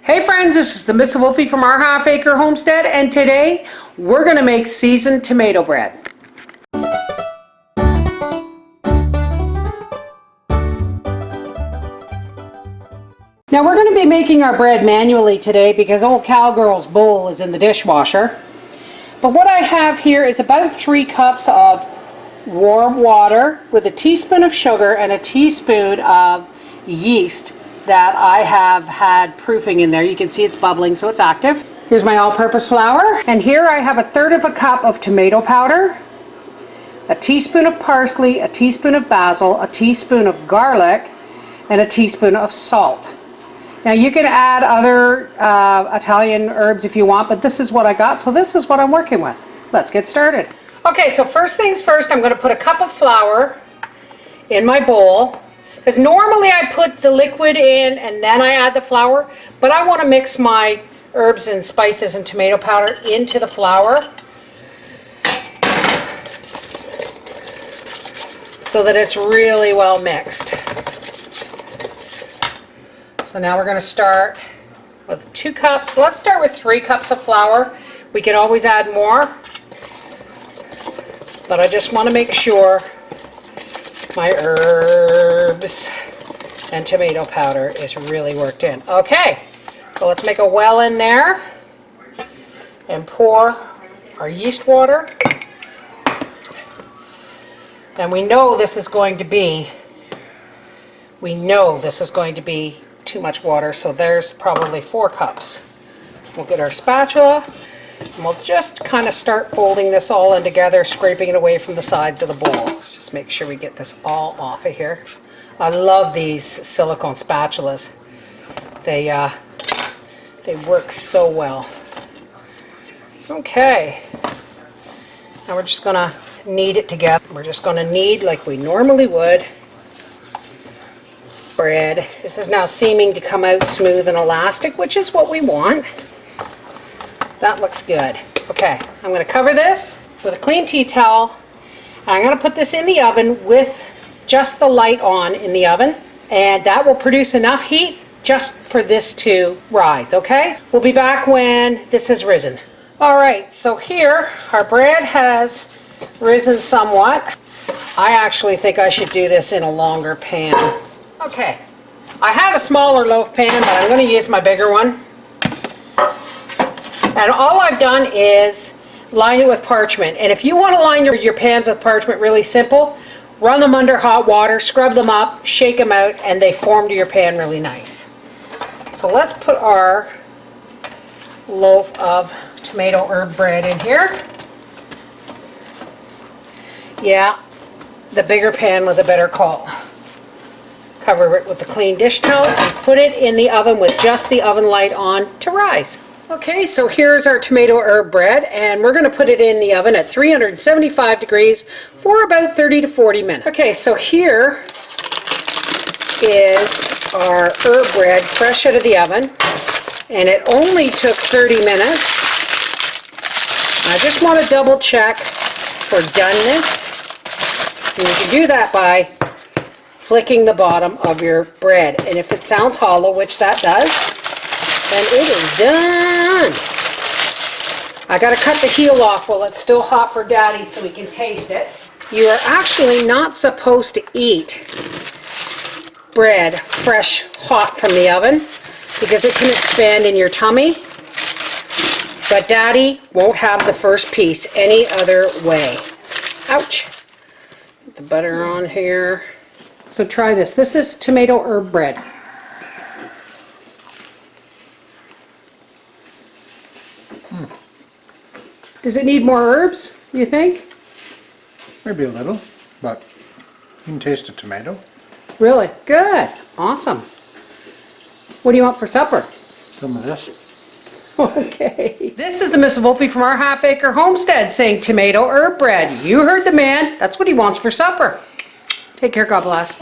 Hey friends, this is the Miss Wolfie from our Half Acre Homestead, and today we're going to make seasoned tomato bread. Now we're going to be making our bread manually today because old cowgirl's bowl is in the dishwasher. But what I have here is about 3 cups of warm water with a teaspoon of sugar and a teaspoon of yeast that I have had proofing in there. You can see it's bubbling, so it's active. Here's my all-purpose flour. And here I have 1/3 cup of tomato powder, a teaspoon of parsley, a teaspoon of basil, a teaspoon of garlic, and a teaspoon of salt. Now you can add other Italian herbs if you want, but this is what I got, so this is what I'm working with. Let's get started. Okay, so first things first, I'm going to put a cup of flour in my bowl. Because normally I put the liquid in and then I add the flour, but I want to mix my herbs and spices and tomato powder into the flour so that it's really well mixed. So now we're going to start with 2 cups. Let's start with 3 cups of flour. We can always add more, but I just want to make sure my herbs and tomato powder is really worked in. Okay, so let's make a well in there and pour our yeast water. And we know this is going to be too much water, so there's probably 4 cups. We'll get our spatula and we'll just kind of start folding this all in together, scraping it away from the sides of the bowl. Let's just make sure we get this all off of here. I love these silicone spatulas. They work so well. Okay, now we're just gonna knead it together. We're just gonna knead like we normally would bread. This is now seeming to come out smooth and elastic, which is what we want. That looks good. Okay, I'm going to cover this with a clean tea towel. And I'm going to put this in the oven with just the light on in the oven. And that will produce enough heat just for this to rise, okay? We'll be back when this has risen. All right, so here our bread has risen somewhat. I actually think I should do this in a longer pan. Okay, I had a smaller loaf pan, but I'm going to use my bigger one. And all I've done is line it with parchment. And if you want to line your pans with parchment, really simple, run them under hot water, scrub them up, shake them out, and they form to your pan really nice. So let's put our loaf of tomato herb bread in here. Yeah, the bigger pan was a better call. Cover it with a clean dish towel and put it in the oven with just the oven light on to rise. Okay, so here's our tomato herb bread, and we're going to put it in the oven at 375 degrees for about 30 to 40 minutes. Okay, so here is our herb bread fresh out of the oven, and it only took 30 minutes. I just want to double check for doneness, and you can do that by flicking the bottom of your bread, and if it sounds hollow, which that does, then it is done. I gotta cut the heel off while it's still hot for Daddy so he can taste it. You are actually not supposed to eat bread fresh hot from the oven because it can expand in your tummy. But Daddy won't have the first piece any other way. Ouch. Get the butter on here. So try this. This is tomato herb bread. Does it need more herbs, you think? Maybe a little, but you can taste the tomato. Really? Good. Awesome. What do you want for supper? Some of this. Okay. This is the Miss Wolfie from our Half Acre Homestead saying tomato herb bread. You heard the man. That's what he wants for supper. Take care. God bless.